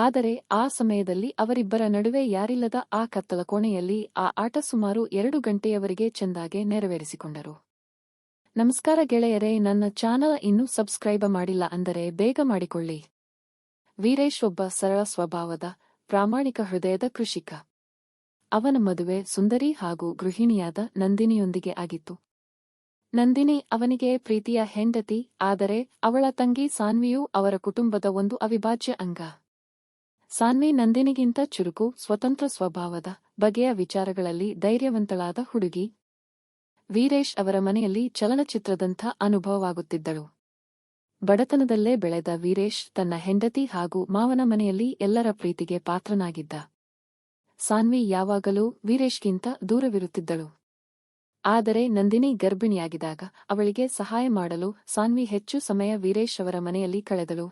ಆದರೆ ಆ ಸಮಯದಲ್ಲಿ ಅವರಿಬ್ಬರ ನಡುವೆ ಯಾರಿಲ್ಲದ ಆ ಕತ್ತಲ ಕೋಣೆಯಲ್ಲಿ ಆ ಆಟ ಸುಮಾರು 2 ಗಂಟೆಯವರೆಗೆ ಚೆಂದಾಗೆ ನೆರವೇರಿಸಿಕೊಂಡರು. ನಮಸ್ಕಾರ ಗೆಳೆಯರೇ, ನನ್ನ ಚಾನಲ್ ಇನ್ನೂ ಸಬ್ಸ್ಕ್ರೈಬ್ ಮಾಡಿಲ್ಲ ಅಂದರೆ ಬೇಗ ಮಾಡಿಕೊಳ್ಳಿ. ವೀರೇಶ್ ಒಬ್ಬ ಸರಳ ಸ್ವಭಾವದ, ಪ್ರಾಮಾಣಿಕ ಹೃದಯದ ಕೃಷಿಕ. ಅವನ ಮದುವೆ ಸುಂದರಿ ಹಾಗೂ ಗೃಹಿಣಿಯಾದ ನಂದಿನಿಯೊಂದಿಗೆ ಆಗಿತ್ತು. ನಂದಿನಿ ಅವನಿಗೆ ಪ್ರೀತಿಯ ಹೆಂಡತಿ, ಆದರೆ ಅವಳ ತಂಗಿ ಸಾನ್ವಿಯು ಅವರ ಕುಟುಂಬದ ಒಂದು ಅವಿಭಾಜ್ಯ ಅಂಗ. ಸಾನ್ವಿ ನಂದಿನಿಗಿಂತ ಚುರುಕು, ಸ್ವತಂತ್ರ ಸ್ವಭಾವದ, ಬಗೆಯ ವಿಚಾರಗಳಲ್ಲಿ ಧೈರ್ಯವಂತಳಾದ ಹುಡುಗಿ. ವೀರೇಶ್ ಅವರ ಮನೆಯಲ್ಲಿ ಚಲನಚಿತ್ರದಂಥ ಅನುಭವವಾಗುತ್ತಿದ್ದಳು. ಬಡತನದಲ್ಲೇ ಬೆಳೆದ ವೀರೇಶ್ ತನ್ನ ಹೆಂಡತಿ ಹಾಗೂ ಮಾವನ ಮನೆಯಲ್ಲಿ ಎಲ್ಲರ ಪ್ರೀತಿಗೆ ಪಾತ್ರನಾಗಿದ್ದ. ಸಾನ್ವಿ ಯಾವಾಗಲೂ ವೀರೇಶ್ಗಿಂತ ದೂರವಿರುತ್ತಿದ್ದಳು. ಆದರೆ ನಂದಿನಿ ಗರ್ಭಿಣಿಯಾಗಿದ್ದಾಗ ಅವಳಿಗೆ ಸಹಾಯ ಮಾಡಲು ಸಾನ್ವಿ ಹೆಚ್ಚು ಸಮಯ ವೀರೇಶ್ ಅವರ ಮನೆಯಲ್ಲಿ ಕಳೆದಳು.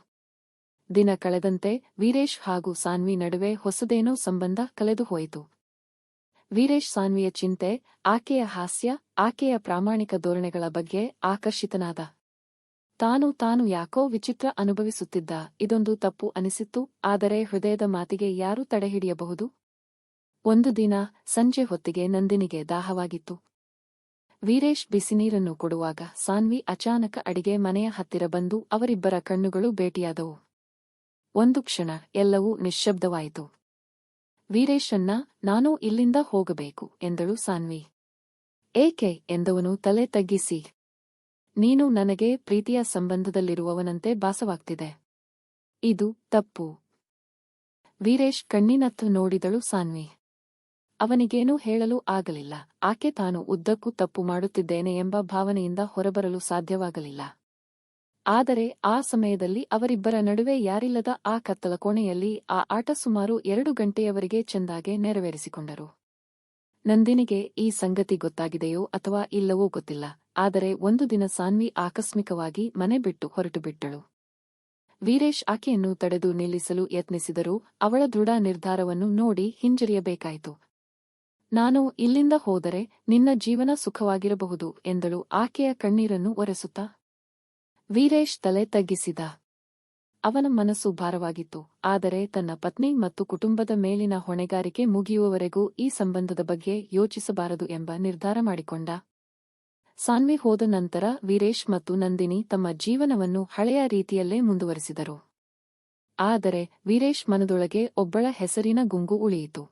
ದಿನ ಕಳೆದಂತೆ ವೀರೇಶ್ ಹಾಗೂ ಸಾನ್ವಿ ನಡುವೆ ಹೊಸದೇನೋ ಸಂಬಂಧ ಕಳೆದು ಹೋಯಿತು. ವೀರೇಶ್ ಸಾನ್ವಿಯ ಚಿಂತೆ, ಆಕೆಯ ಹಾಸ್ಯ, ಆಕೆಯ ಪ್ರಾಮಾಣಿಕ ಧೋರಣೆಗಳ ಬಗ್ಗೆ ಆಕರ್ಷಿತನಾದ. ತಾನು ಯಾಕೋ ವಿಚಿತ್ರ ಅನುಭವಿಸುತ್ತಿದ್ದ. ಇದೊಂದು ತಪ್ಪು ಅನಿಸಿತ್ತು, ಆದರೆ ಹೃದಯದ ಮಾತಿಗೆ ಯಾರು ತಡೆಹಿಡಿಯಬಹುದು? ಒಂದು ದಿನ ಸಂಜೆ ಹೊತ್ತಿಗೆ ನಂದಿನಿಗೆ ದಾಹವಾಗಿತ್ತು. ವೀರೇಶ್ ಬಿಸಿನೀರನ್ನು ಕೊಡುವಾಗ ಸಾನ್ವಿ ಅಚಾನಕ ಅಡಿಗೆ ಮನೆಯ ಹತ್ತಿರ ಬಂದು ಅವರಿಬ್ಬರ ಕಣ್ಣುಗಳು ಭೇಟಿಯಾದವು. ಒಂದು ಕ್ಷಣ ಎಲ್ಲವೂ ನಿಶ್ಶಬ್ದವಾಯಿತು. ವೀರೇಶನ್ನ, ನಾನು ಇಲ್ಲಿಂದ ಹೋಗಬೇಕು ಎಂದಳು ಸಾನ್ವಿ. ಏಕೆ ಎಂದವನು ತಲೆ ತಗ್ಗಿಸಿ. ನೀನು ನನಗೆ ಪ್ರೀತಿಯ ಸಂಬಂಧದಲ್ಲಿರುವವನಂತೆ ಭಾಸವಾಗ್ತಿದೆ. ಇದು ತಪ್ಪು. ವೀರೇಶ್ ಕಣ್ಣಿನತ್ತ ನೋಡಿದಳು ಸಾನ್ವಿ. ಅವನಿಗೇನೂ ಹೇಳಲು ಆಗಲಿಲ್ಲ. ಆಕೆ ತಾನು ಉದ್ದಕ್ಕೂ ತಪ್ಪು ಮಾಡುತ್ತಿದ್ದೇನೆ ಎಂಬ ಭಾವನೆಯಿಂದ ಹೊರಬರಲು ಸಾಧ್ಯವಾಗಲಿಲ್ಲ. ಆದರೆ ಆ ಸಮಯದಲ್ಲಿ ಅವರಿಬ್ಬರ ನಡುವೆ ಯಾರಿಲ್ಲದ ಆ ಕತ್ತಲ ಕೋಣೆಯಲ್ಲಿ ಆ ಆಟ ಸುಮಾರು 2 ಗಂಟೆಯವರೆಗೆ ಚೆಂದಾಗೆ ನೆರವೇರಿಸಿಕೊಂಡರು. ನಂದಿನಿಗೆ ಈ ಸಂಗತಿ ಗೊತ್ತಾಗಿದೆಯೋ ಅಥವಾ ಇಲ್ಲವೋ ಗೊತ್ತಿಲ್ಲ, ಆದರೆ ಒಂದು ದಿನ ಸಾನ್ವಿ ಆಕಸ್ಮಿಕವಾಗಿ ಮನೆ ಬಿಟ್ಟು ಹೊರಟುಬಿಟ್ಟಳು. ವೀರೇಶ್ ಆಕೆಯನ್ನು ತಡೆದು ನಿಲ್ಲಿಸಲು ಯತ್ನಿಸಿದರೂ ಅವಳ ದೃಢ ನಿರ್ಧಾರವನ್ನು ನೋಡಿ ಹಿಂಜರಿಯಬೇಕಾಯಿತು. ನಾನು ಇಲ್ಲಿಂದ ಹೋದರೆ ನಿನ್ನ ಜೀವನ ಸುಖವಾಗಿರಬಹುದು ಎಂದಳು ಆಕೆಯ ಕಣ್ಣೀರನ್ನು ಒರೆಸುತ್ತಾ. ವೀರೇಶ್ ತಲೆ ತಗ್ಗಿಸಿದ. ಅವನ ಮನಸ್ಸು ಭಾರವಾಗಿತ್ತು, ಆದರೆ ತನ್ನ ಪತ್ನಿ ಮತ್ತು ಕುಟುಂಬದ ಮೇಲಿನ ಹೊಣೆಗಾರಿಕೆ ಮುಗಿಯುವವರೆಗೂ ಈ ಸಂಬಂಧದ ಬಗ್ಗೆ ಯೋಚಿಸಬಾರದು ಎಂಬ ನಿರ್ಧಾರ ಮಾಡಿಕೊಂಡ. ಸಾನ್ವಿ ಹೋದ ನಂತರ ವೀರೇಶ್ ಮತ್ತು ನಂದಿನಿ ತಮ್ಮ ಜೀವನವನ್ನು ಹಳೆಯ ರೀತಿಯಲ್ಲೇ ಮುಂದುವರಿಸಿದರು. ಆದರೆ ವೀರೇಶ್ ಮನದೊಳಗೆ ಒಬ್ಬಳ ಹೆಸರಿನ ಗುಂಗು ಉಳಿಯಿತು.